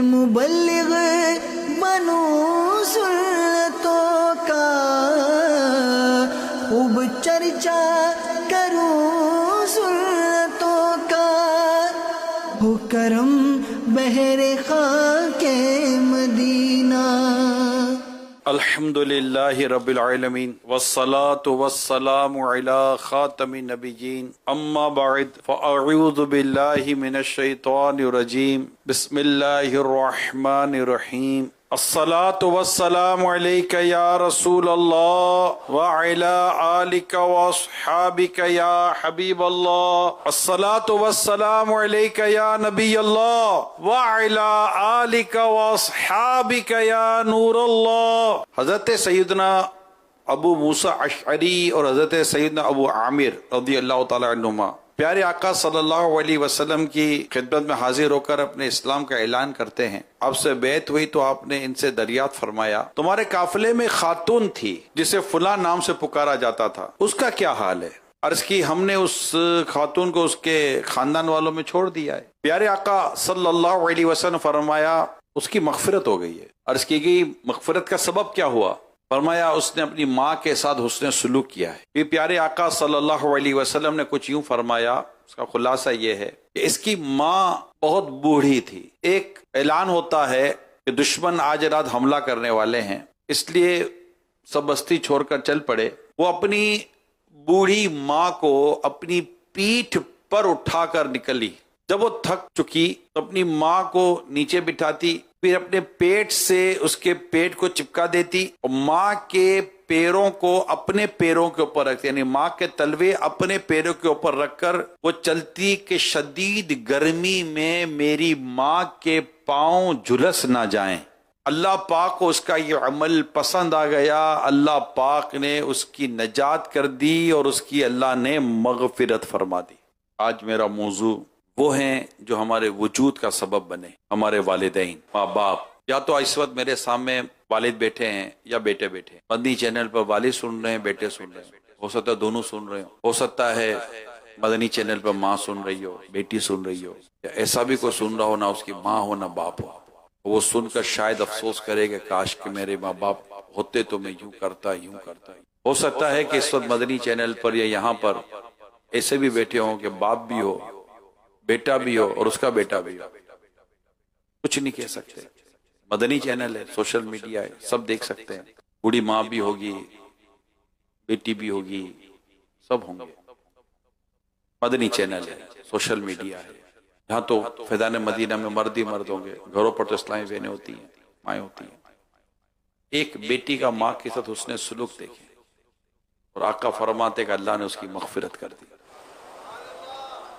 मुबल्लिग बनू सुन्नतों का, खूब चर्चा करूं सुन्नतों का, हो करम बहरे खाके मदीना। अल्हम्दुलिल्लाहि रब्बिल आलमीन वस्सलातु वस्सलामु अला खातमिन नबिय्यीन अम्मा बअद फअऊज़ु बिल्लाहि मिनश शैतानिर रजीम बिस्मिल्लाहिर रहमानिर रहीम। अस्सलातु वस्सलामु अलैका या रसूल अल्लाह व अला आलिका व अस्हाबिका या हबीब अल्लाह। अस्सलातु वस्सलामु अलैका या नबी अल्लाह व अला आलिका व अस्हाबिका या नूर अल्लाह। हजरत सैयदना अबू मूसा अशअरी और हजरत सैयदना अबू आमिर रज़ियल्लाहु ताला अन्हुमा प्यारे आका सल्लल्लाहु अलैहि वसल्लम की खिदमत में हाजिर होकर अपने इस्लाम का ऐलान करते हैं। आपसे बैत हुई तो आपने इनसे दरियात फरमाया, तुम्हारे काफिले में खातून थी जिसे फुला नाम से पुकारा जाता था, उसका क्या हाल है? अर्ज की, हमने उस खातून को उसके खानदान वालों में छोड़ दिया है। प्यारे आका सल्लल्लाहु अलैहि वसल्लम फरमाया, उसकी मगफिरत हो गई है। अर्ज की गई, मगफिरत का सबब क्या हुआ? फरमाया, उसने अपनी माँ के साथ हुस्न सुलूक किया है। फिर प्यारे आका सल्लल्लाहु अलैहि वसल्लम ने कुछ यूं फरमाया, उसका खुलासा यह है कि इसकी माँ बहुत बूढ़ी थी। एक ऐलान होता है कि दुश्मन आज रात हमला करने वाले हैं, इसलिए सब बस्ती छोड़कर चल पड़े। वो अपनी बूढ़ी माँ को अपनी पीठ पर उठाकर निकली। जब वो थक चुकी तो अपनी माँ को नीचे बिठाती, फिर अपने पेट से उसके पेट को चिपका देती और माँ के पैरों को अपने पैरों के ऊपर रखती, यानी माँ के तलवे अपने पैरों के ऊपर रखकर वो चलती कि शदीद गर्मी में मेरी माँ के पांव झुलस ना जाएं। अल्लाह पाक को उसका ये अमल पसंद आ गया। अल्लाह पाक ने उसकी नजात कर दी और उसकी अल्लाह ने मगफिरत फरमा दी। आज मेरा मौजू वो हैं जो हमारे वजूद का सबब बने, हमारे वालिदैन, माँ बाप। या तो इस वक्त मेरे सामने वालिद बैठे हैं या बेटे बैठे हैं। मदनी चैनल पर वालिद सुन रहे हैं, बेटे सुन रहे हैं, हो सकता है दोनों सुन रहे हो सकता है मदनी चैनल पर माँ सुन रही हो, बेटी सुन रही हो, या ऐसा भी कोई सुन रहा हो ना उसकी माँ हो ना बाप हो। वो सुनकर शायद अफसोस करेगा, काश कि मेरे माँ बाप होते तो मैं यूं करता। हो सकता है कि इस वक्त मदनी चैनल पर या यहाँ पर ऐसे भी बैठे हों कि बाप भी हो, बेटा भी हो और उसका बेटा भी हो। कुछ नहीं कह सकते। मदनी चैनल है, सोशल मीडिया है, सब देख सकते हैं। बूढ़ी माँ भी होगी, बेटी भी होगी, सब होंगे। मदनी चैनल है, सोशल मीडिया है। यहाँ तो फैज़ान मदीना में मर्द ही मर्द होंगे, घरों पर तो इस्लामी बहनें होती हैं, माएँ होती हैं। एक बेटी का माँ के साथ उसने सुलूक देखे और आका फरमाते कि अल्लाह ने उसकी मगफिरत कर दी।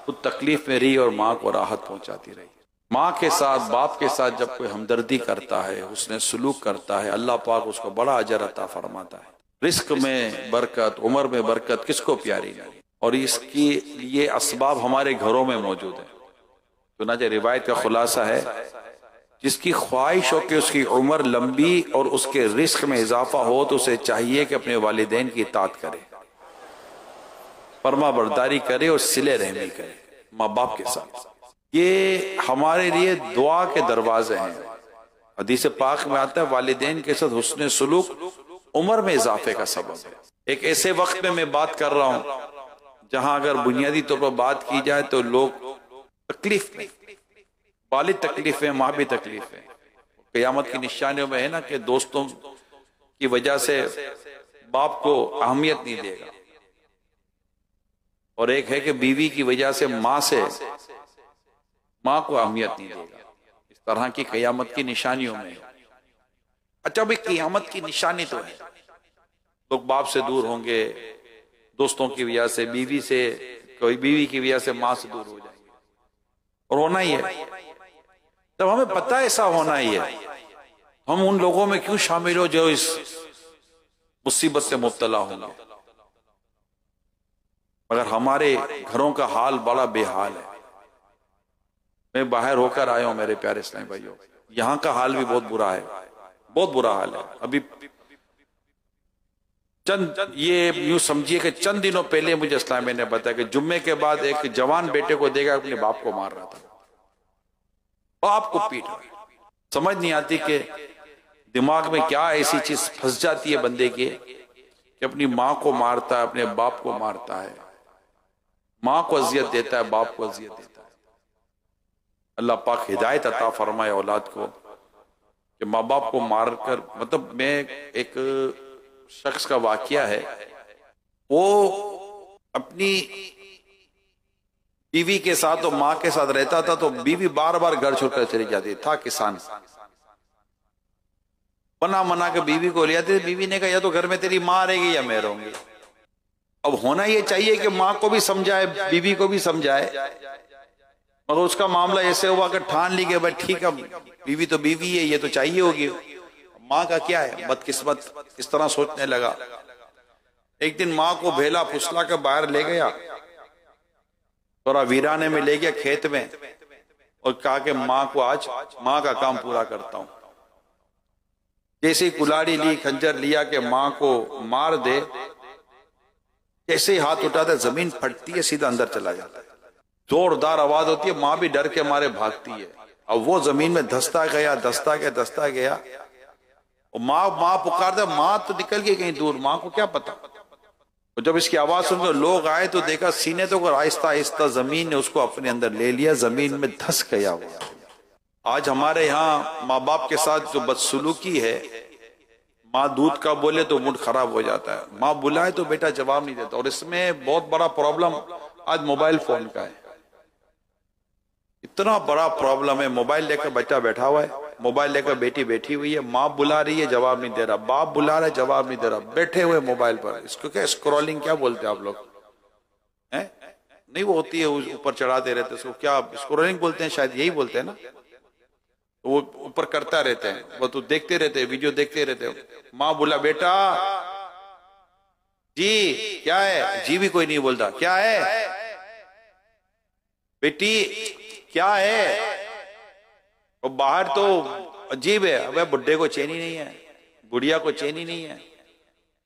वो तकलीफ में रही और माँ को राहत पहुंचाती रही। माँ के साथ, बाप के साथ जब कोई हमदर्दी करता है, उसने सुलूक करता है, अल्लाह पाक उसको बड़ा अजर अता फरमाता है। रिस्क में बरकत, उम्र में बरकत किसको प्यारी नहीं, और इसकी ये असबाब हमारे घरों में मौजूद है। चुनांचे रिवायत का खुलासा है, जिसकी ख्वाहिश हो कि उसकी उम्र लंबी और उसके रिस्क में इजाफा हो तो उसे चाहिए कि अपने वालिदैन की इताअत करे, फरमा बरदारी करे और सिले रहमी करे माँ बाप के साथ। ये हमारे लिए दुआ के दरवाजे हैं। हदीस पाक में आता है, वालिदैन के साथ हुस्न सुलूक उम्र में इजाफे का सबब है। एक ऐसे वक्त में मैं बात कर रहा हूं जहां अगर बुनियादी तौर पर बात की जाए तो लोग तकलीफ में, वालिद तकलीफ है, माँ भी तकलीफ है। क़यामत की निशानियों में है ना कि दोस्तों की वजह से बाप को अहमियत नहीं देगा, और एक है कि बीवी की वजह से माँ को अहमियत नहीं देगा। इस तरह की क़यामत की निशानियों में। अच्छा भाई, क़यामत की निशानी तो है, लोग बाप से दूर होंगे, दोस्तों की वजह से, बीवी से, कोई बीवी की वजह से माँ से दूर हो जाएंगे, और होना ही है। तब हमें पता है ऐसा होना ही है, हम उन लोगों में क्यों शामिल हो जो इस मुसीबत से मुब्तला होंगे। मगर हमारे घरों का हाल बड़ा बेहाल है। मैं बाहर होकर आया हूं मेरे प्यारे इस्लामी भाइयों, यहाँ का हाल भी बहुत बुरा है, बहुत बुरा हाल है। अभी चंद, ये यूं समझिए कि चंद दिनों पहले मुझे इस्लामी ने बताया कि जुम्मे के बाद एक जवान बेटे को देखा अपने बाप को मार रहा था, बाप को पीट रहा। समझ नहीं आती कि दिमाग में क्या ऐसी चीज फंस जाती है बंदे के कि अपनी माँ को मारता है, अपने बाप को मारता है, माँ को अजियत देता है, बाप को अजियत देता है। अल्लाह पाक हिदायत अता फरमाए औलाद को कि माँ बाप को मारकर, मतलब मैं एक शख्स का वाकया है, वो अपनी बीवी के साथ और माँ के साथ रहता था, तो बीवी बार बार घर छोड़कर चली जाती था। किसान बना मना के बीवी को ले आते, बीवी ने कहा या तो घर में तेरी माँ रहेगी या मैं रहूंगी। अब होना ये चाहिए कि माँ को भी समझाए, बीवी को भी समझाए, मगर उसका मामला ऐसे हुआ कि ठान ली कि भाई ठीक है, बीवी तो बीवी है, ये तो चाहिए होगी। माँ का क्या है, बदकिस्मत इस तरह सोचने लगा। एक दिन माँ को भेला फुसला के बाहर ले गया, थोड़ा वीराने में ले गया खेत में, और कहा कि माँ को आज माँ का काम पूरा करता हूं। जैसे कुल्हाड़ी ली, खंजर लिया कि माँ को मार दे, जैसे ही हाथ उठाता जमीन फटती है, सीधा अंदर चला जाता है, जोरदार आवाज होती है, माँ भी डर के मारे भागती है। अब वो जमीन में धंसता गया, और माँ पुकारता, माँ तो निकल गई कहीं दूर, माँ को क्या पता। और जब इसकी आवाज सुनकर लोग आए तो देखा सीने तो आहिस्ता आहिस्ता जमीन ने उसको अपने अंदर ले लिया, जमीन में धंस गया वो। आज हमारे यहाँ माँ बाप के साथ जो बदसलूकी है, माँ दूध का बोले तो मूड खराब हो जाता है, माँ बुलाए तो बेटा जवाब नहीं देता। और इसमें बहुत बड़ा प्रॉब्लम आज मोबाइल फोन का है, इतना बड़ा प्रॉब्लम है। मोबाइल लेकर बच्चा बैठा हुआ है, मोबाइल लेकर बेटी बैठी हुई है, माँ बुला रही है जवाब नहीं दे रहा, बाप बुला रहा है जवाब नहीं दे रहा, बैठे हुए मोबाइल पर। इसको क्या स्क्रॉलिंग क्या बोलते हैं आप लोग, हैं? नहीं वो होती है ऊपर चढ़ाते रहते, उसको क्या स्क्रॉलिंग बोलते हैं, शायद यही बोलते हैं ना। तो वो ऊपर करता रहते हैं, वो तो देखते रहते हैं, वीडियो देखते रहते हैं। माँ बोला बेटा जी क्या है, जी भी कोई नहीं बोलता, क्या है बेटी क्या है। और बाहर तो अजीब है, अबे बुड्ढे को चैन ही नहीं है, बुढ़िया को चैन ही नहीं है,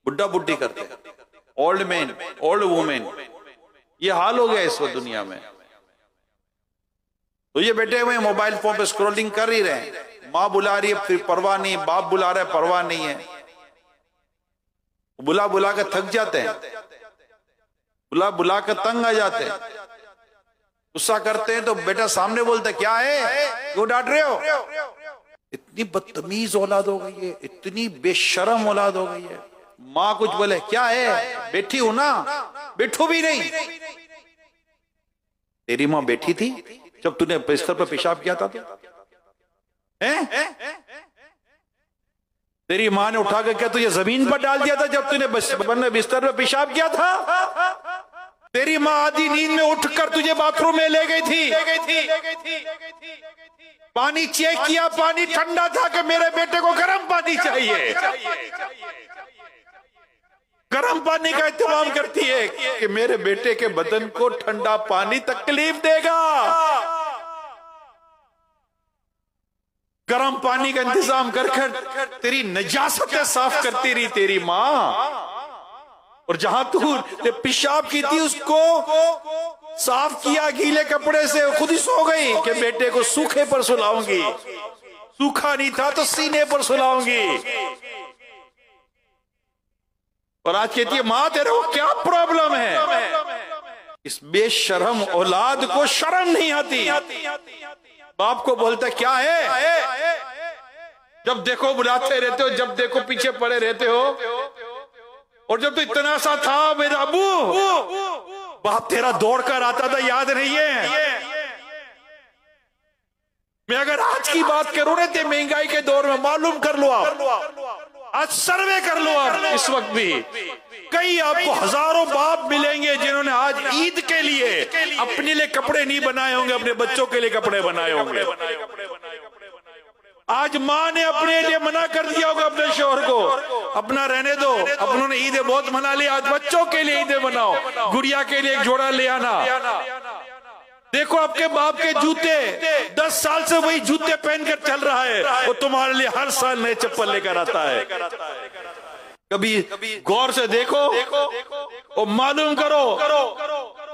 बुड्ढा बुड्ढी करते हैं, ओल्ड मैन ओल्ड वुमेन, ये हाल हो गया इस वक्त दुनिया में। तो ये बैठे हुए मोबाइल फोन पे स्क्रॉलिंग कर ही रहे हैं, माँ बुला रही है फिर परवाह नहीं, बाप बुला रहा है परवाह नहीं है, बुला बुला कर थक जाते हैं, बुला बुला कर तंग आ जाते हैं, गुस्सा करते हैं तो बेटा सामने बोलते क्या है, क्यों डांट रहे हो। इतनी बदतमीज औलाद हो गई है, इतनी बेशरम औलाद हो गई है। माँ कुछ बोले क्या है, बैठी हूं ना, बैठो भी नहीं। तेरी माँ बैठी थी जब तूने बिस्तर पर पेशाब किया था, तो तेरी माँ ने उठा कर क्या तुझे जमीन पर डाल दिया था जब तूने बिस्तर पर पेशाब किया था। तेरी माँ आधी नींद में उठकर तुझे बाथरूम में ले गई थी, पानी चेक किया, पानी ठंडा था कि मेरे बेटे को गर्म पानी चाहिए, गर्म पानी का इंतजाम करती है कि मेरे बेटे के बदन को ठंडा पानी तकलीफ देगा, गर्म पानी का इंतजाम कर तेरी नजासतें साफ करती रही तेरी माँ। और जहां तू पेशाब की थी उसको साफ किया गीले कपड़े से, खुद ही सो गई कि बेटे को सूखे पर सुलाऊंगी, सूखा नहीं था तो सीने पर सुलाऊंगी। और आज कहती है माँ तेरे को क्या प्रॉब्लम है। इस बेशरम औलाद को शर्म नहीं आती, बाप को बोलता क्या है, जब देखो बुलाते रहते हो, जब देखो पीछे पड़े रहते हो। और जब तो इतना सा था मेरा अबू, बाप तेरा दौड़ कर आता था, याद नहीं है। मैं अगर आज की बात करूं ना, ते महंगाई के दौर में मालूम कर लो आप, आज सर्वे कर लो आप, इस वक्त भी कई आपको हजारों बाप मिलेंगे जिन्होंने आज ईद के लिए अपने लिए कपड़े नहीं बनाए होंगे, अपने बच्चों के लिए कपड़े बनाए होंगे। आज माँ ने अपने लिए मना कर दिया होगा अपने शोहर को, अपना रहने दो, अपनों ईदें बहुत मना ली, आज बच्चों के लिए ईदें मनाओ, गुड़िया के लिए एक जोड़ा ले आना। देखो आपके बाप के जूते 10 साल से वही जूते पहनकर चल रहा है, वो तुम्हारे लिए हर साल नए चप्पल लेकर आता है। कभी गौर से देखो और मालूम करो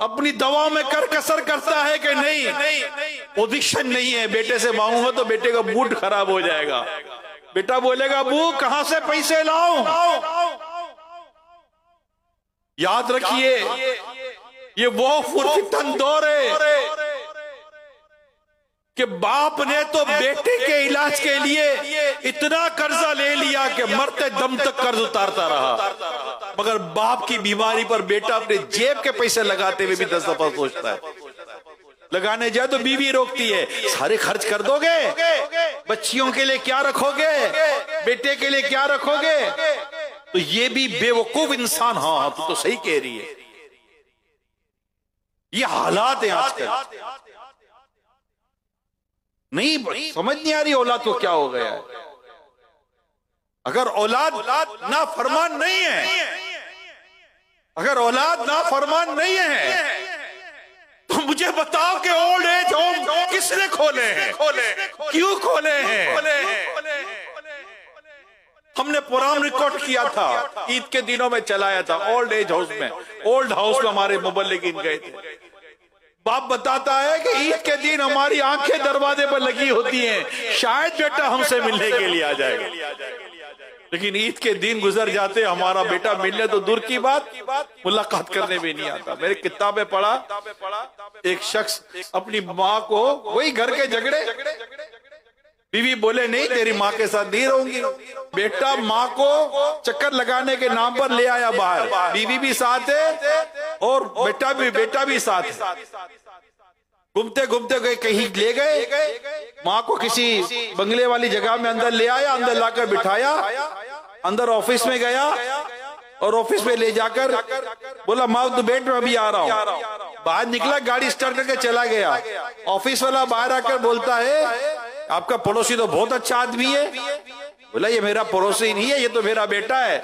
अपनी दवा में कर कसर करता है कि नहीं, पोजीशन नहीं है, बेटे से मांगूंगा तो बेटे का मूड खराब हो जाएगा। बेटा बोलेगा अबू कहां से पैसे लाऊं? याद रखिए ये वो फुरफितन दौर है कि बाप ने तो बेटे के इलाज के लिए इतना कर्जा ले लिया कि मरते दम तक कर्ज उतारता रहा, मगर बाप की बीमारी पर बेटा अपने जेब के पैसे लगाते हुए भी 10 दफा सोचता है। लगाने जाए तो बीवी रोकती है, सारे खर्च कर दोगे, बच्चियों के लिए क्या रखोगे, बेटे के लिए क्या रखोगे? तो ये भी बेवकूफ इंसान, हाँ तू तो सही कह रही है। ये हालात है आजकल, नहीं समझ नहीं आ रही औलाद को क्या हो गया है। अगर औलाद ना फरमान नहीं है, अगर औलाद ना फरमान नहीं है तो मुझे बताओ कि ओल्ड एज होम किसने खोले हैं, क्यों खोले हैं? हमने प्रोग्राम रिकॉर्ड किया था, ईद के दिनों में चलाया था ओल्ड एज हाउस में। ओल्ड हाउस में हमारे मुबल्लिगीन गए थे। बाप बताता है कि ईद के दिन हमारी आंखें दरवाजे पर लगी होती हैं, शायद बेटा हमसे मिलने के लिए आ जाएगा, लेकिन ईद के दिन गुजर जाते हमारा बेटा मिलने तो दूर की बात, मुलाकात करने भी नहीं आता। मेरी किताबें पढ़ा, एक शख्स अपनी माँ को, वही घर के झगड़े, बीवी बोले नहीं तेरी माँ के साथ नहीं रहूंगी, बेटा माँ को चक्कर लगाने के नाम पर ले आया बाहर, बीवी भी साथ है और बेटा भी साथ है। घूमते घूमते गए, कहीं ले गए, माँ को किसी बंगले वाली जगह में अंदर ले आया, अंदर लाकर बिठाया, अंदर ऑफिस में गया और ऑफिस में ले जाकर बोला माँ तू बैठ, मैं अभी आ रहा हूँ। बाहर निकला, गाड़ी स्टार्ट करके चला गया। ऑफिस वाला बाहर आकर बोलता है आपका पड़ोसी तो बहुत अच्छा आदमी है। बोला ये मेरा पड़ोसी नहीं है, ये तो मेरा बेटा है।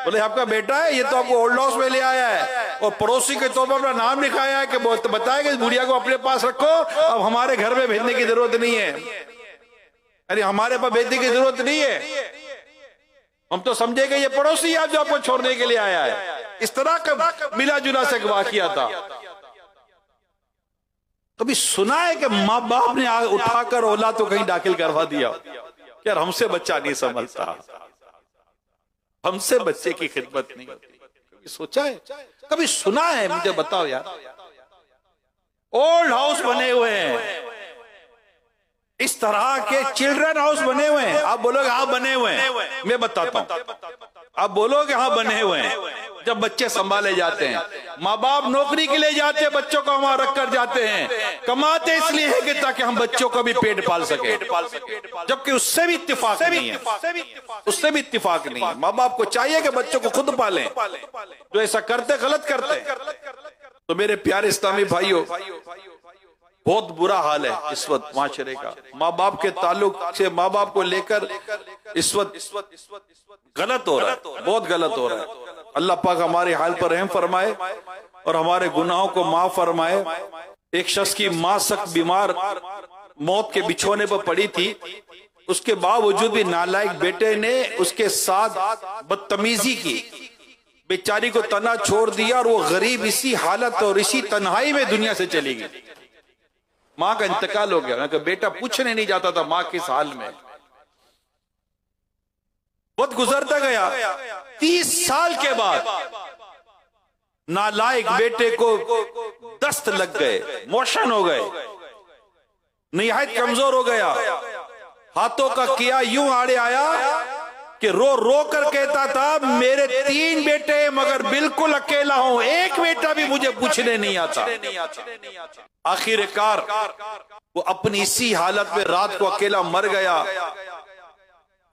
बोले आपका बेटा है, ये तो आपको ओल्ड हाउस में ले आया है और पड़ोसी के तौर पर अपना नाम लिखाया है कि बताया कि बुढ़िया को अपने पास रखो, अब हमारे घर में भेजने की जरूरत नहीं है। अरे हमारे पास भेजने की जरूरत नहीं है, हम तो समझेंगे ये पड़ोसी है जो आपको छोड़ने के लिए आया है। इस तरह का मिला जुला से वाकया था। कभी सुना है कि माँ बाप ने उठाकर औलाद को कहीं दाखिल करवा दिया? यार हमसे बच्चा नहीं समझता, हमसे बच्चे की खिदमत नहीं होती। कभी सोचा है, कभी सुना है? मुझे बताओ यार। ओल्ड हाउस बने हुए हैं, इस तरह के चिल्ड्रन हाउस बने हुए हैं। आप बोलोगे हाँ बने हुए हैं, मैं बताता हूं। आप बोलोगे हाँ बने हुए हैं। जब बच्चे संभाले जाते हैं, माँ बाप नौकरी के लिए जाते हैं, बच्चों को वहां रख कर जाते हैं, कमाते इसलिए है कि ताकि हम बच्चों का भी पेट पाल सके, जबकि उससे भी इत्तेफाक नहीं है, उससे भी इत्तेफाक नहीं है। माँ बाप को चाहिए कि बच्चों को खुद पालें, जो ऐसा करते गलत करते। तो मेरे प्यारे इस्लामी भाइयों, बहुत बुरा हाल है इस वक्त माशरे का। माँ बाप के ताल्लुक से, माँ बाप को लेकर इस वक्त गलत हो रहा है, बहुत गलत हो रहा है। अल्लाह पाक हमारे हाल पर रहम फरमाए और हमारे गुनाहों को माफ फरमाए। एक शख्स की माँ सख्त बीमार मौत के बिछोने पर पड़ी थी, उसके बावजूद भी नालायक बेटे ने उसके साथ बदतमीजी की, बेचारी को तना छोड़ दिया और वो गरीब इसी हालत और इसी तन्हाई में दुनिया से चली गई। माँ का इंतकाल हो गया, बेटा पूछने नहीं जाता था माँ किस हाल में। वक्त गुजरता गया, 30 साल के बाद नालायक बेटे को दस्त लग गए, मोशन हो गए, निहायत कमजोर हो गया, हाथों का किया यूं आड़े आया कि रो रो कर कहता था मेरे 3 बेटे मगर बिल्कुल अकेला हूं, एक बेटा भी मुझे पूछने नहीं आता। आखिरकार वो अपनी इसी हालत में रात को अकेला मर गया।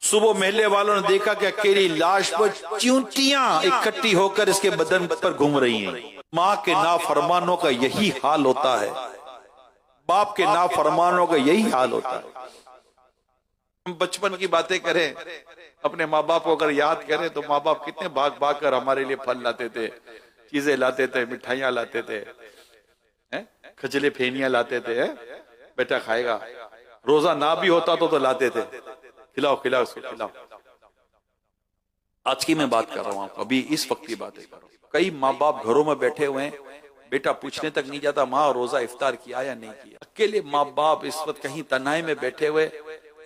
सुबह महल्ले वालों ने देखा कि अकेली लाश पर चींटियां इकट्ठी होकर इसके बदन पर घूम रही हैं। माँ के नाफरमानों का यही हाल होता है, बाप के नाफरमानों का यही हाल होता है। हम बचपन की बातें करें, अपने माँ बाप को अगर याद करें तो माँ बाप कितने भाग भाग कर हमारे लिए फल लाते थे, चीजें लाते थे, मिठाइयां लाते थे, खजले फेनियां लाते थे, बेटा खाएगा। रोजा ना भी होता तो लाते थे, खिलाओ खिलाओ उसको खिलाओ। आज की मैं बात कर रहा हूं, अभी इस वक्त की बातें कर रहा हूं। कई माँ बाप घरों में बैठे हुए हैं, बेटा पूछने तक नहीं जाता माँ रोजा इफ्तार किया या नहीं किया। अकेले माँ बाप इस वक्त कहीं तन्हाई में बैठे हुए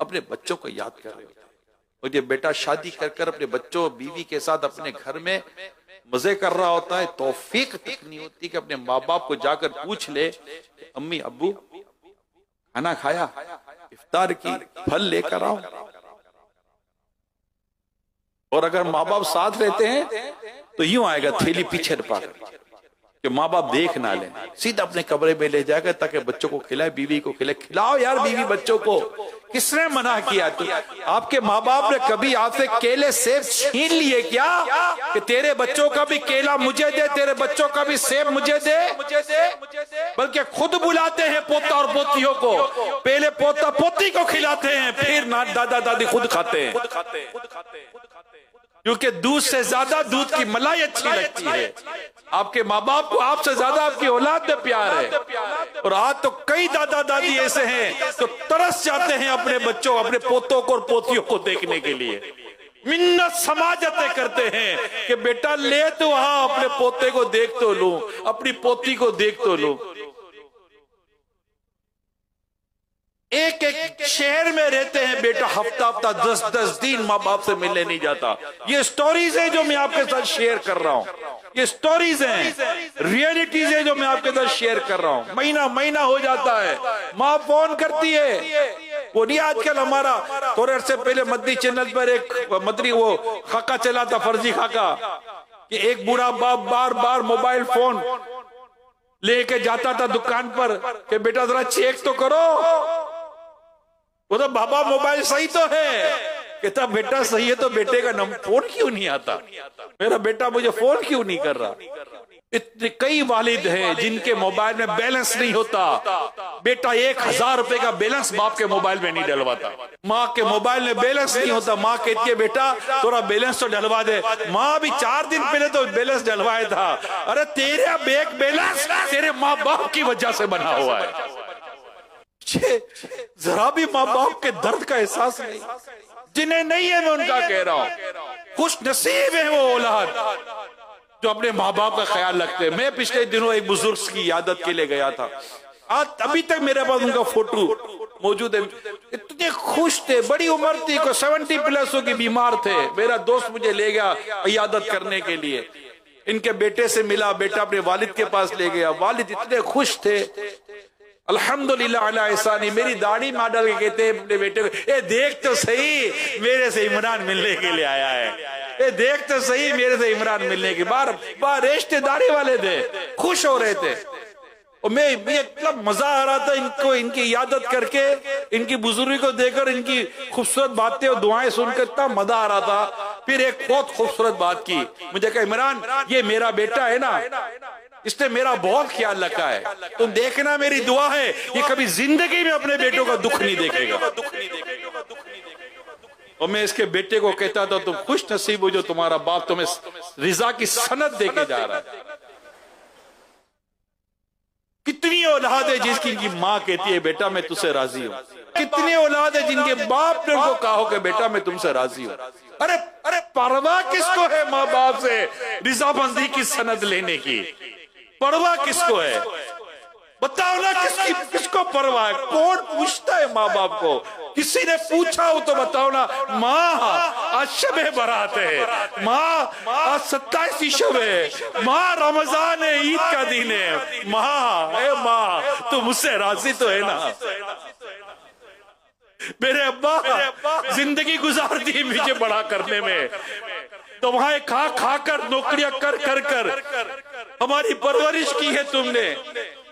अपने बच्चों को याद कर रहे होते हैं। और ये बेटा शादी कर कर अपने बच्चों बीवी के साथ अपने घर में मजे कर रहा होता है, तौफीक तक नहीं होती कि अपने माँ बाप को जाकर पूछ ले अम्मी अब्बू खाना खाया, इफ्तार की, फल लेकर आओ। और अगर माँ बाप साथ रहते हैं तो यूं आएगा थैली पीछे पाकर कि माँ बाप देख ना लें, सीधा अपने कमरे में ले जाकर ताकि बच्चों को खिलाए, बीवी को खिलाए। खिलाओ यार बीवी बच्चों को, किसने मना किया? तो आपके माँ बाप ने कभी आपसे केले सेब छीन लिए क्या कि तेरे बच्चों का भी केला मुझे दे, तेरे बच्चों का भी सेब मुझे दे? बल्कि खुद बुलाते हैं पोता और पोतियों को, पहले पोता पोती को खिलाते हैं, फिर दादा दादी खुद खाते हैं, क्योंकि दूध से ज्यादा दूध की मलाई अच्छी लगती है। आपके माँ बाप को आपसे ज्यादा आपकी औलाद में प्यार है। और आज तो कई दादा दादी ऐसे हैं तो तरस जाते हैं अपने बच्चों, अपने पोतों को और पोतियों को देखने के लिए, मिन्नत समाजतें करते हैं कि बेटा ले तो वहां अपने पोते को देख तो लूं, अपनी पोती को देख तो लूं। एक एक शहर में रहते हैं बेटा, हफ्ता हफ्ता 10-10 दिन माँ बाप से मिलने नहीं जाता। ये स्टोरीज है जो मैं आपके साथ शेयर कर रहा हूँ, ये स्टोरीज हैं, रियलिटीज है जो मैं आपके साथ शेयर कर रहा हूँ। महीना महीना हो जाता है, माँ फोन करती है। वो नहीं आजकल हमारा थोड़े अरसे पहले मदनी चैनल पर एक मदनी वो खाका चला था, फर्जी खाका, कि एक बूढ़ा बाप बार बार मोबाइल फोन लेके जाता था दुकान पर कि बेटा जरा चेक तो करो। वो तो बाबा मोबाइल सही तो है, कहता बेटा सही है तो बेटे का नंबर फोन क्यों नहीं आता, मेरा बेटा मुझे फोन क्यों नहीं कर रहा। इतने कई वालिद हैं जिनके मोबाइल में बैलेंस नहीं होता, बेटा 1000 रुपए का बैलेंस बाप के मोबाइल में नहीं डलवाता, माँ के मोबाइल में बैलेंस नहीं होता, माँ कहती है बेटा थोड़ा बैलेंस तो डलवा दे, माँ भी 4 दिन पहले तो बैलेंस डलवाया था। अरे तेरा बैंक बैलेंस तेरे माँ बाप की वजह से बना हुआ है। जरा भी माँ बाप के दर्द का एहसास नहीं, जिन्हें नहीं है मैं उनका कह रहा हूं, खुश नसीब है वो औलाद जो अपने माँ बाप का ख्याल रखते हैं। मैं पिछले दिनों एक बुजुर्ग की यादत के लिए गया था, आज अभी तक मेरे पास उनका फोटो मौजूद है। इतने खुश थे, बड़ी उम्र थी, को 70+ हो के बीमार थे। मेरा दोस्त मुझे ले गया इयादत करने के लिए, इनके बेटे से मिला, बेटा अपने वालिद के पास ले गया, वालिद इतने खुश थे। अल्हम्दुलिल्लाह अला एहसानी, मेरी दाढ़ी में डाल के कहते हैं अपने बेटे को, ए देख तो सही मेरे से इमरान मिलने के लिए आया है, ए देख तो सही मेरे से इमरान मिलने के। बार बार रिश्तेदारी वाले थे, खुश हो रहे थे। और मैं इतना मजा आ रहा था इनको, इनकी इयादत करके, इनकी बुजुर्गी को देखकर, इनकी खूबसूरत बातें और दुआएं सुनकर इतना मजा आ रहा था। फिर एक बहुत खूबसूरत बात की, मुझे कहा इमरान ये मेरा बेटा है ना, इसने मेरा बहुत ख्याल रखा है, तुम देखना मेरी दुआ है ये कभी जिंदगी में अपने बेटों का दुख नहीं देखेगा। और मैं इसके बेटे को कहता था तुम खुश नसीब हो जो तुम्हारा बाप तुम्हें रिजा की सनद देके जा रहा है। कितनी औलाद है जिसकी इनकी माँ कहती है बेटा मैं तुझसे राजी हूँ, कितनी औलाद है जिनके बाप ने उनको कहा हो कि बेटा मैं तुमसे राजी हूँ। अरे अरे परवाह किसको है माँ बाप से रिजामंदी की सनद लेने की, परवाह किसको है बताओ ना, किसको परवाह है? कौन पूछता है माँ बाप को? किसी ने पूछा हो तो बताओ ना। माँ आज शब बारात है, माँ आज 27वीं शब है, माँ रमजान है, ईद का दिन है, माँ तू मुझसे राजी तो है ना? मेरे अब्बा जिंदगी गुजार दी मुझे बड़ा करने में, तो वहां खा खा कर नौकरियां कर कर कर हमारी परवरिश की है तुमने।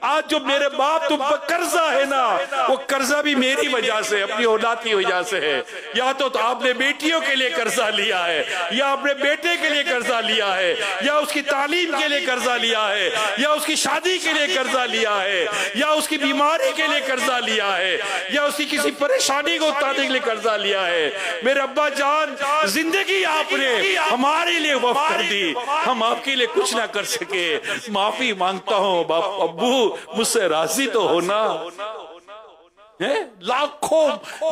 आज जो मेरे बाप तुम पर कर्जा है ना, वो कर्जा भी मेरी वजह से, अपनी औलाद की वजह से है। या तो आपने बेटियों के लिए कर्जा लिया है, या अपने बेटे के लिए कर्जा लिया है, या उसकी तालीम के लिए कर्जा लिया है, या उसकी शादी के लिए कर्जा लिया है, या उसकी बीमारी के लिए कर्जा लिया है, या उसकी किसी परेशानी को उतारने के लिए कर्जा लिया है। मेरे अब्बा जान जिंदगी आपने हमारे लिए वक्फ कर दी, हम आपके लिए कुछ ना कर सके, माफी मांगता हूँ बाप अब्बू, मुझसे राजी तो होना है। लाखों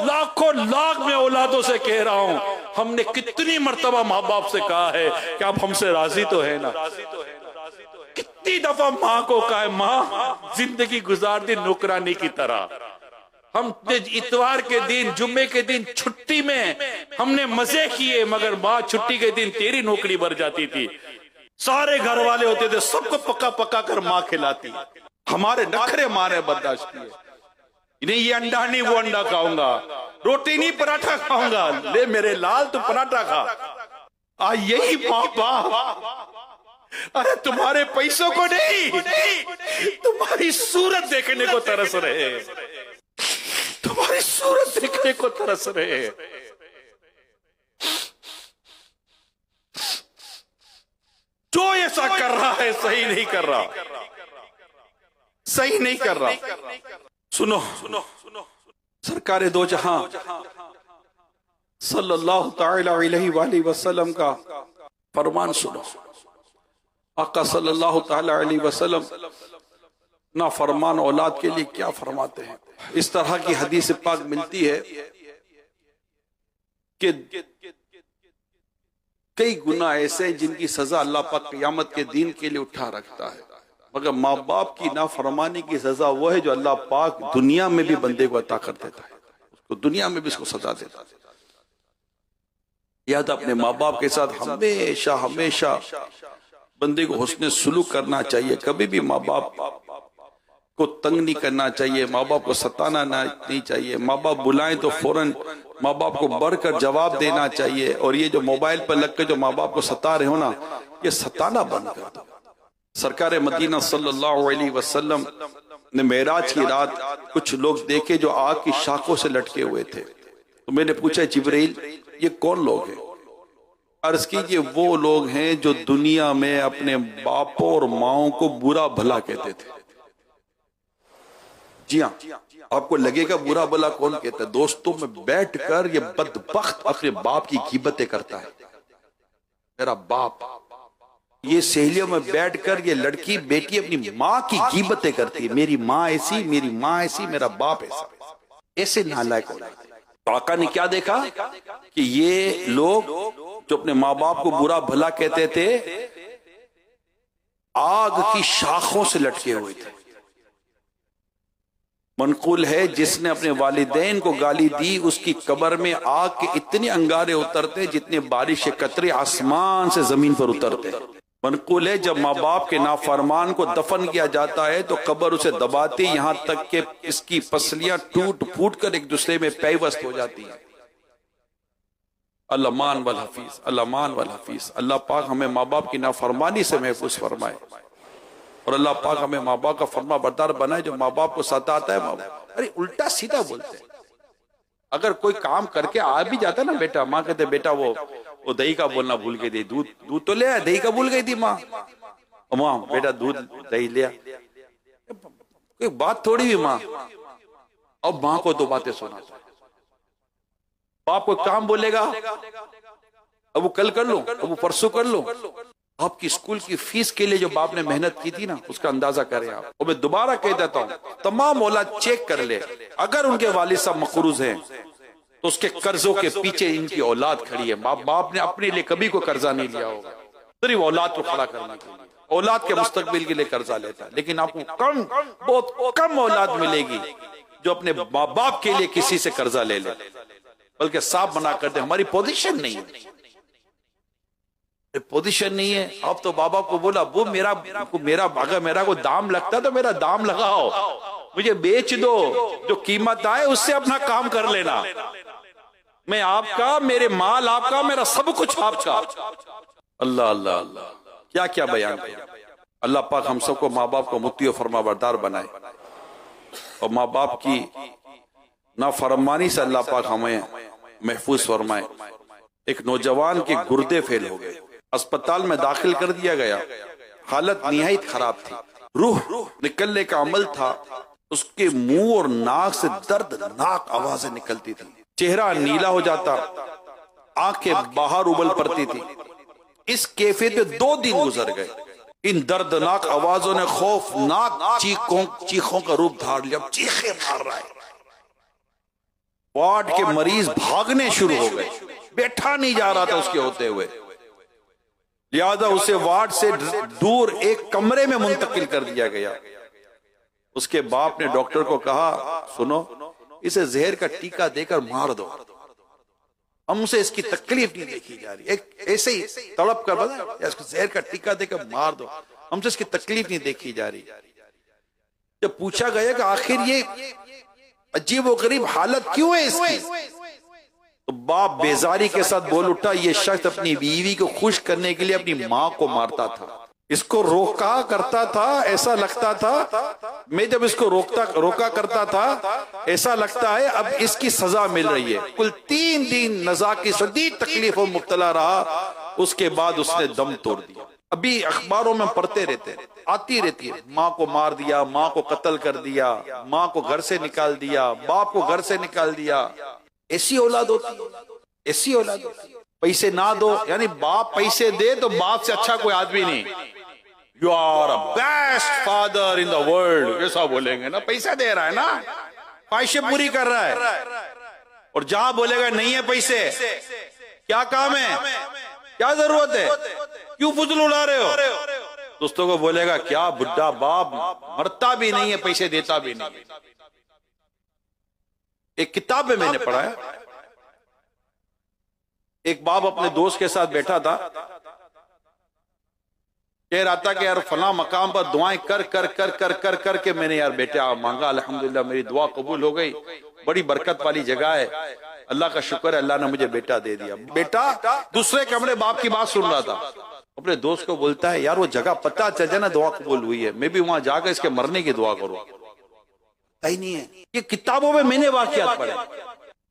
लाख में औलादों से कह रहा हूं, हमने कितनी मर्तबा माँ बाप से कहा है कि आप हमसे राजी तो है ना। कितनी दफा माँ को कहा है, माँ जिंदगी गुजार दी नौकरानी की तरह। हम इतवार के दिन, जुम्मे के दिन छुट्टी में हमने मजे किए, मगर माँ छुट्टी के दिन तेरी नौकरी भर जाती थी। सारे घर वाले होते थे, सबको पका पका कर माँ खिलाती। हमारे नखरे मारे बर्दाश्त किए, नहीं ये अंडा नहीं वो अंडा खाऊंगा, रोटी नहीं पराठा खाऊंगा, ले मेरे लाल तू पराठा खा। यही माँ बाप अरे तुम्हारे पैसों को नहीं, तुम्हारी सूरत देखने को तरस रहे, तुम्हारी सूरत देखने को तरस रहे। जो ऐसा कर रहा है सही नहीं कर रहा, सही नहीं कर रहा। सुनो सुनो सरकारे दो जहां सल्लल्लाहु तआला अलैहि वसल्लम का फरमान सुनो। आका सल्लल्लाहु तआला अलैहि वसल्लम ना फरमान औलाद के लिए क्या फरमाते हैं। इस तरह की हदीस पाक मिलती है कि कई गुनाह ऐसे हैं जिनकी सजा अल्लाह पाक क़यामत के दिन के लिए उठा रखता है, मगर माँ बाप की नाफरमानी की सजा वो है जो अल्लाह पाक दुनिया में भी बंदे को अता कर देता है, उसको दुनिया में भी उसको सजा देता है। याद अपने माँ बाप के साथ हमेशा हमेशा बंदे को हुस्ने सुलूक करना चाहिए, कभी भी माँ बाप को तंग नहीं करना चाहिए, माँ बाप को सताना नहीं चाहिए। माँ बाप बुलाएं तो फौरन माँ बाप को बढ़कर जवाब देना चाहिए। और ये जो मोबाइल पर लग के जो माँ बाप को सता रहे हो ना, ये सताना बंद कर दो। सरकार मदीना सल्लल्लाहु अलैहि वसल्लम ने मेराज की रात कुछ लोग देखे जो आग की शाखों से लटके हुए थे। तो मैंने पूछा, जिब्रील ये कौन लोग हैं? अर्ज कीजिए, वो लोग हैं जो दुनिया में अपने बापों और माओं को बुरा भला कहते थे। जी हाँ, आपको लगेगा बुरा भला कौन कहता है? दोस्तों में बैठकर ये बदबख्त अपने बाप की ग़ीबतें करता है, मेरा बाप। ये सहेलियों में बैठकर ये लड़की बेटी अपनी माँ की ग़ीबतें करती है, मेरी माँ ऐसी, मेरी माँ ऐसी, मेरा बाप ऐसा। ऐसे नालायक हो। तो आका ने क्या देखा कि ये लोग जो अपने माँ बाप को बुरा भला कहते थे, आग की शाखों से लटके हुए थे। मनकूल है, जिसने अपने वालिदैन को गाली दी उसकी कब्र में आग के इतने अंगारे उतरते जितने बारिश के कतरे आसमान से जमीन पर उतरते। मनकूल है, जब माँ बाप के नाफरमान को दफन किया जाता है तो कब्र उसे दबाती, यहां तक कि इसकी पसलियां टूट फूट कर एक दूसरे में पैवस्त हो जाती है। अल्लामान वल हफीज, अल्लामान वल हफीज। अल्लाह पाक हमें माँ बाप की नाफरमानी से महफूज फरमाए और अल्लाह पाक हमें माँ बाप का फरमा बरदार बनाए। जो माँ बाप को सताता है, अरे उल्टा सीधा बोलते हैं। अगर कोई काम करके आ भी जाता ना, बेटा, माँ कहते बेटा वो दही का बोलना भूल गई थी, दूध तो ले आया, दही का भूल गई थी माँ। माँ बेटा दूध दही ले आ, कोई बात थोड़ी भी माँ। अब माँ को दो बातें सुनाता है। बाप को काम बोलेगा, अब वो कल कर लो, अब वो परसों कर लो। आपकी स्कूल की फीस के लिए जो बाप ने मेहनत की थी ना, उसका अंदाजा करें आप। और मैं दोबारा कह देता हूं, तमाम औलाद चेक कर ले, अगर उनके वालिद साहब मकरूज हैं तो उसके कर्जों के पीछे इनकी औलाद खड़ी है। बाप ने अपने लिए कभी कोई कर्जा नहीं लिया होगा, सिर्फ औलाद को खड़ा करने के लिए, औलाद के मुस्तकबिल के लिए कर्जा लेता है। लेकिन आपको बहुत कम औलाद मिलेगी जो अपने माँ बाप के लिए किसी से कर्जा ले ले, बल्कि साफ मना कर दे, हमारी पोजीशन नहीं है, पोजीशन नहीं है। अब तो बाबा को बोला, वो अगर मेरा को दाम लगता तो मेरा दाम लगाओ, मुझे बेच दो, जो कीमत आए उससे अपना काम कर लेना। मैं आपका, मेरे माल आपका, मेरा सब कुछ आपका। अल्लाह अल्लाह अल्लाह, क्या क्या बयान किया। अल्लाह पाक हम सबको माँ बाप को मुत्ती और फरमा बरदार बनाए और माँ बाप की नाफरमानी से अल्लाह पाक हमें महफूज फरमाए। एक नौजवान के गुर्दे फेल हो गए, अस्पताल में दाखिल कर दिया गया, हालत निहायत खराब थी, रूह निकलने का अमल था। उसके मुंह और नाक से दर्दनाक आवाजें निकलती थी, चेहरा नीला हो जाता, आंखें बाहर उबल पड़ती थी। इस कैफियत में 2 दिन गुजर गए। इन दर्दनाक आवाजों ने खौफनाक चीखों का रूप धार लिया, चीखें मार रहा है। वार्ड के मरीज भागने शुरू हो गए, बैठा नहीं जा रहा था उसके होते हुए। लिहाजा उसे वार्ड से दूर एक कमरे में मुंतकिल कर दिया गया। उसके बाप ने डॉक्टर को कहा, सुनो, इसे जहर का टीका देकर मार दो, हमसे इसकी तकलीफ नहीं देखी जा रही। एक ऐसे ही तड़प कर बता, इसको जहर का टीका देकर मार दो, हमसे इसकी तकलीफ नहीं देखी जा रही। जब पूछा गया कि आखिर ये अजीब व गरीब हालत क्यों है इसकी, तो बाप बेजारी के साथ बोल उठा, ये शख्स अपनी बीवी को खुश करने के लिए अपनी मां को मारता था, इसको रोका करता था, ऐसा लगता था, मैं जब इसको रोका करता था ऐसा लगता है अब इसकी सजा मिल रही है। कुल 3 दिन नज़ा की शदीद तकलीफों में मुब्तला रहा, उसके बाद उसने दम तोड़ दिया। अभी अखबारों में पढ़ते रहते, आती रहती है, माँ को मार दिया, माँ को कत्ल कर दिया, माँ को घर से निकाल दिया, बाप को घर से निकाल दिया। ऐसी औलाद होती, ऐसी औलाद होती। पैसे ना दो, यानी बाप पैसे दे तो बाप से अच्छा कोई आदमी नहीं, you are a best father in the world, ऐसा बोलेंगे ना। पैसा दे रहा है ना, ख्वाहिशें पूरी कर रहा है। और जहां बोलेगा नहीं है पैसे, क्या काम है, क्या जरूरत है, क्यों फुजल उड़ा रहे हो, दोस्तों को बोलेगा क्या बुढ़ा बाप मरता भी नहीं है, पैसे देता भी नहीं। एक किताब में मैंने पढ़ा है, एक बाप अपने दोस्त के साथ बैठा था, कह रहा था कि यार फला मकाम पर दुआएं कर कर कर कर कर कर के मैंने यार बेटा मांगा, अल्हम्दुलिल्लाह मेरी दुआ कबूल हो गई, बड़ी बरकत वाली जगह है, अल्लाह का शुक्र है, अल्लाह ने मुझे बेटा दे दिया। बेटा दूसरे कमरे बाप की बात सुन रहा था, अपने दोस्त को बोलता है यार वो जगह पता चल जाए ना दुआ कबूल हुई है, मैं भी वहां जाकर इसके मरने की दुआ करूं। नहीं नहीं है, ये किताबों में मैंने वाकयात पढ़े।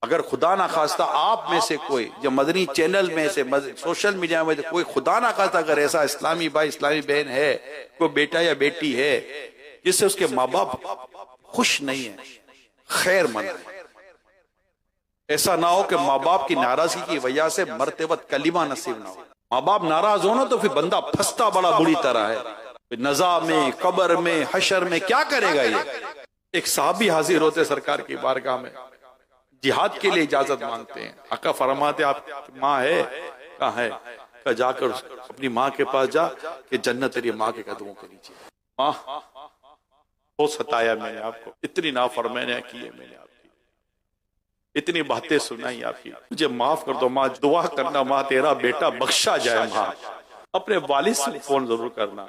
अगर खुदा ना खास्ता आप में से कोई, जो मदनी चैनल में से सोशल मीडिया में कोई खुदा ना खास्ता अगर ऐसा इस्लामी भाई इस्लामी बहन है, कोई बेटा या बेटी है जिससे उसके माँ बाप खुश नहीं है, खैरमंद है, ऐसा ना हो कि माँ बाप की नाराजगी की वजह से मरते वक्त कलीमा नसीब ना हो। माँ बाप नाराज हो ना तो फिर बंदा फंसता बड़ा बुरी तरह है, नज़ा में, कब्र में, हशर में क्या करेगा ये। एक साहबी हाजिर होते सरकार की बारगाह में, जिहाद के लिए इजाजत मांगते हैं। आका फरमाते आप माँ है, कहाँ है, का जाकर अपनी माँ के पास जा कि जन्नत तेरी माँ के कदमों के नीचे। माँ बहुत सताया मैंने आपको, इतनी नाफरमानियां की है मैंने आपकी, इतनी बातें सुनाई आपकी, मुझे माफ कर दो माँ, दुआ करना माँ तेरा बेटा बख्शा जाए। माँ अपने वालिद से फोन जरूर करना,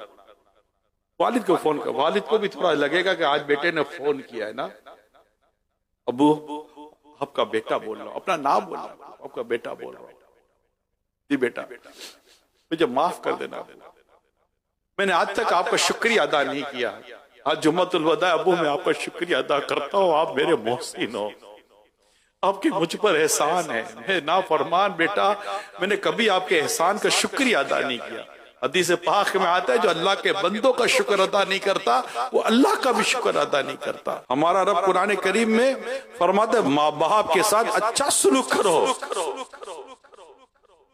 वालिद को फोन कर, वालिद को भी थोड़ा लगेगा कि आज बेटे ने फोन किया है ना, अबू आपका बेटा बोल रहा हूं, अपना नाम बोल रहा हूं, आपका बेटा बोल रहा हूं, जी बेटा मुझे माफ कर देना, मैंने आज तक आपका शुक्रिया अदा नहीं किया, आज जुम्मतुल वदा अबू मैं आपका शुक्रिया अदा करता हूं, आप मेरे मोहसिन हो, आपके मुझ पर एहसान है, मैं नाफरमान बेटा, मैंने कभी आपके एहसान का शुक्रिया अदा नहीं किया। हदीस पाक में आता है जो अल्लाह के बंदों का शुक्र अदा नहीं करता वो अल्लाह का भी शुक्र अदा नहीं करता। हमारा रब कुरान करीम में फरमाते माँ बाप के साथ अच्छा सलूक करो,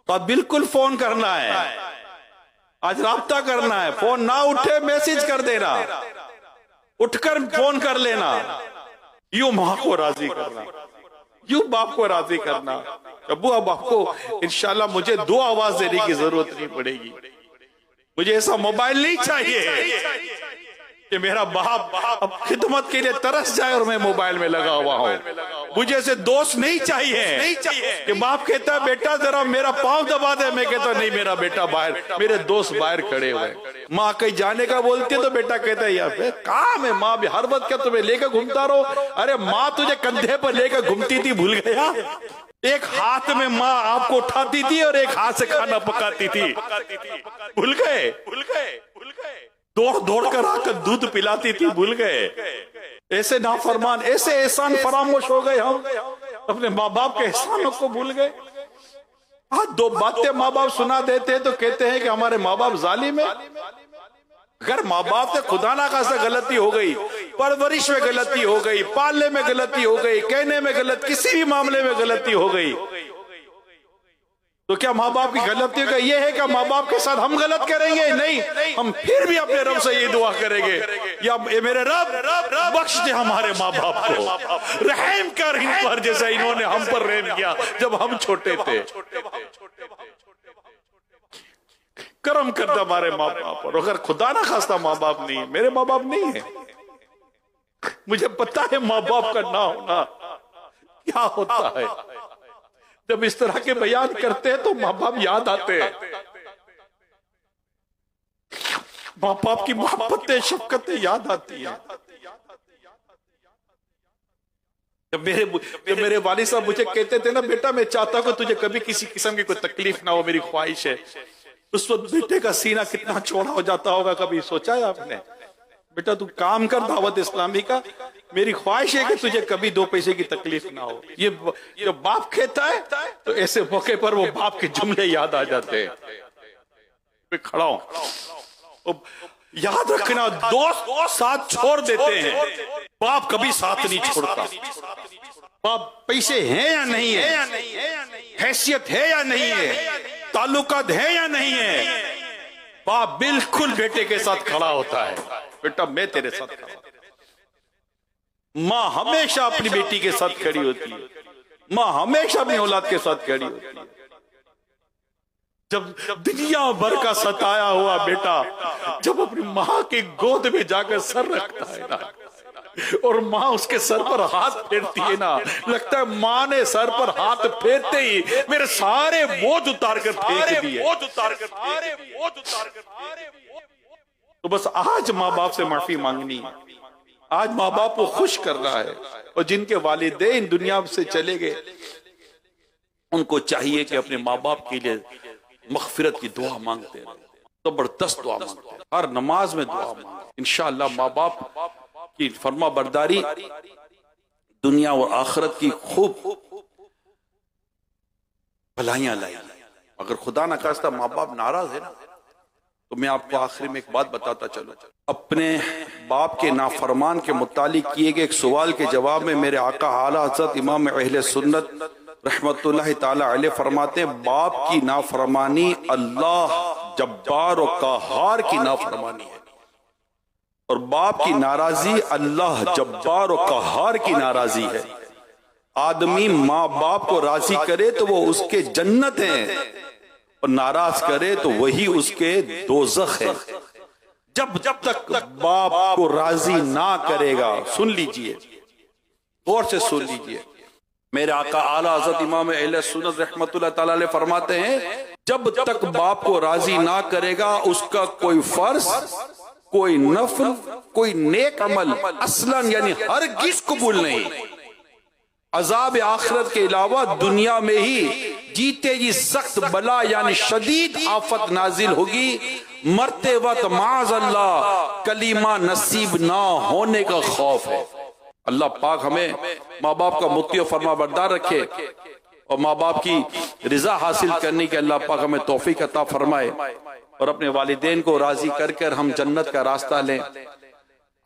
तो आप बिल्कुल फोन करना है, आज राब्ता करना है, फोन ना उठे मैसेज कर देना, उठकर फोन कर लेना, यूं माँ को राजी करना, यूं बाप को राजी करना। अबू अब आपको इंशाल्लाह मुझे 2 आवाज देने की जरूरत नहीं पड़ेगी, मुझे ऐसा मोबाइल नहीं चाहिए कि मेरा बाप अब खिदमत के लिए तरस जाए और मैं मोबाइल में लगा हुआ हूँ। मुझे ऐसे दोस्त नहीं चाहिए कि बाप कहता है बेटा जरा मेरा पाँव दबा दे, मैं कहता नहीं मेरा बेटा बाहर, मेरे दोस्त बाहर खड़े हुए। माँ कहीं जाने का बोलती है तो बेटा कहता है यार काम है, माँ भी हर वक्त क्या तुम्हें लेकर घूमता रहो, अरे माँ तुझे कंधे पर लेकर घूमती थी भूल गया, एक हाथ में माँ आपको उठाती थी और एक हाथ से खाना पकाती थी, भूल गए, दौड़ दौड़ कर आकर दूध पिलाती थी, भूल गए। ऐसे नाफरमान, ऐसे एहसान फरामोश हो गए, हम अपने माँ बाप के एहसानों को भूल गए। आज 2 बातें माँ बाप सुना देते हैं तो कहते हैं कि हमारे माँ बाप जालिम है। अगर माँ बाप से खुदा ना खासा गलती हो गई, परवरिश में गलती हो गई, पालने में गलती हो गई, कहने में गलत, किसी भी मामले में गलती हो गई, तो क्या माँ बाप की गलती का ये है कि माँ बाप के साथ हम गलत करेंगे? नहीं, हम फिर भी अपने रब से ये दुआ करेंगे या मेरे रब बख्श दे हमारे माँ बाप को, रहम कर इन पर जैसा इन्होंने हम पर रहम किया जब हम छोटे थे। करम कर दे हमारे माँ बाप पर। अगर खुदा ना खास्ता माँ बाप नहीं है, मेरे माँ बाप नहीं है, मुझे पता है माँ बाप का ना होना क्या होता है। जब इस तरह के बयान करते हैं तो माँ बाप याद आते हैं, माँ बाप की मोहब्बतें शफकतें याद आती है। जब मेरे वालिद साहब मुझे कहते थे ना, बेटा मैं चाहता हूं तुझे कभी किसी किस्म की कोई तकलीफ ना हो, मेरी ख्वाहिश है, उस वक्त बेटे का सीना कितना चौड़ा हो जाता होगा, कभी सोचा है आपने? बेटा तू काम कर दावत इस्लामी का, मेरी ख्वाहिश है कि तुझे कभी दो पैसे की तकलीफ ना हो। ये जब बाप कहता है तो ऐसे मौके पर वो बाप के जुमले याद आ जाते हैं। मैं खड़ा हूं, याद रखना, दोस्त साथ छोड़ देते हैं, बाप कभी साथ नहीं छोड़ता। बाप पैसे हैं या नहीं है, हैसियत है या नहीं है, ताल्लुकात है या नहीं है, बाप बिल्कुल बेटे के साथ खड़ा होता है। बेटा मैं तेरे साथ खड़ा हूं। मां हमेशा अपनी बेटी के साथ खड़ी होती है, मां हमेशा अपनी औलाद के साथ खड़ी होती है। जब दुनिया भर का सताया हुआ बेटा जब अपनी मां की गोद में जाकर सर रखता है ना, और मां उसके सर पर हाथ फेरती है ना, लगता है मां ने सर पर हाथ फेरते ही मेरे सारे बोझ उतार कर फेंक दिए। तो बस आज माँ बाप से माफी मांगनी है, आज माँ बाप को खुश करना है। और जिनके वालिदैन दुनिया से चले गए उनको चाहिए कि अपने माँ बाप के लिए मगफिरत की दुआ मांगते हैं, जबरदस्त दुआ मांगते हैं, हर नमाज में दुआ मांगते। इंशाअल्लाह माँ बाप की फरमा बरदारी दुनिया और आखिरत की खूब भलाइयां लाएगी। अगर खुदा न खास्ता माँ बाप नाराज है ना, तो मैं आपको आखिरी में एक बात बताता चलूं। अपने बाप के नाफरमान के मुतालिक किए गए एक सवाल के जवाब में मेरे आका आला हज़रत इमाम अहले सुन्नत रहमतुल्लाह ताला अलैह फरमाते हैं, बाप की नाफरमानी अल्लाह जब्बार और कहार की नाफरमानी है, और बाप की नाराजी अल्लाह जब्बार और कहार की नाराजी है। आदमी माँ बाप को राजी करे तो वो उसके जन्नत है, और नाराज करे तो वही उसके दोज़ख है। जब तक बाप को राजी ना करेगा, सुन लीजिए, गौर से सुन लीजिए, मेरे आका आला हज़रत इमाम अहले सुन्नत रहमतुल्लाह ताला अलैह फरमाते हैं, जब तक बाप को राजी ना करेगा उसका कोई फर्ज, कोई नफल, कोई नेक अमल असलन यानी हरगिज़ कबूल नहीं। अजाब आखिरत के अलावा दुनिया में ही जीते जी सख्त बला यानी शदीद आफत नाजिल होगी, मरते वक्त माज़अल्लाह कलीमा नसीब ना होने का खौफ है। अल्लाह पाक हमें माँ बाप का मुत्ती और फरमा बरदार रखे, और माँ बाप की रिजा हासिल करने के अल्लाह पाक हमें तौफीक अता फरमाए, और अपने वालिदैन को राजी कर कर हम जन्नत का रास्ता लें।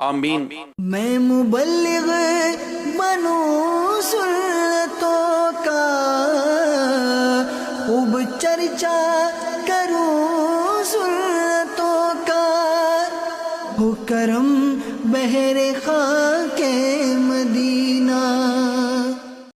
आमीन। मैं मुबल्लिग बनूं सुन्नतों का, खूब चर्चा करूं सुन्नतों का, हो करम बहरे खाके मदीना।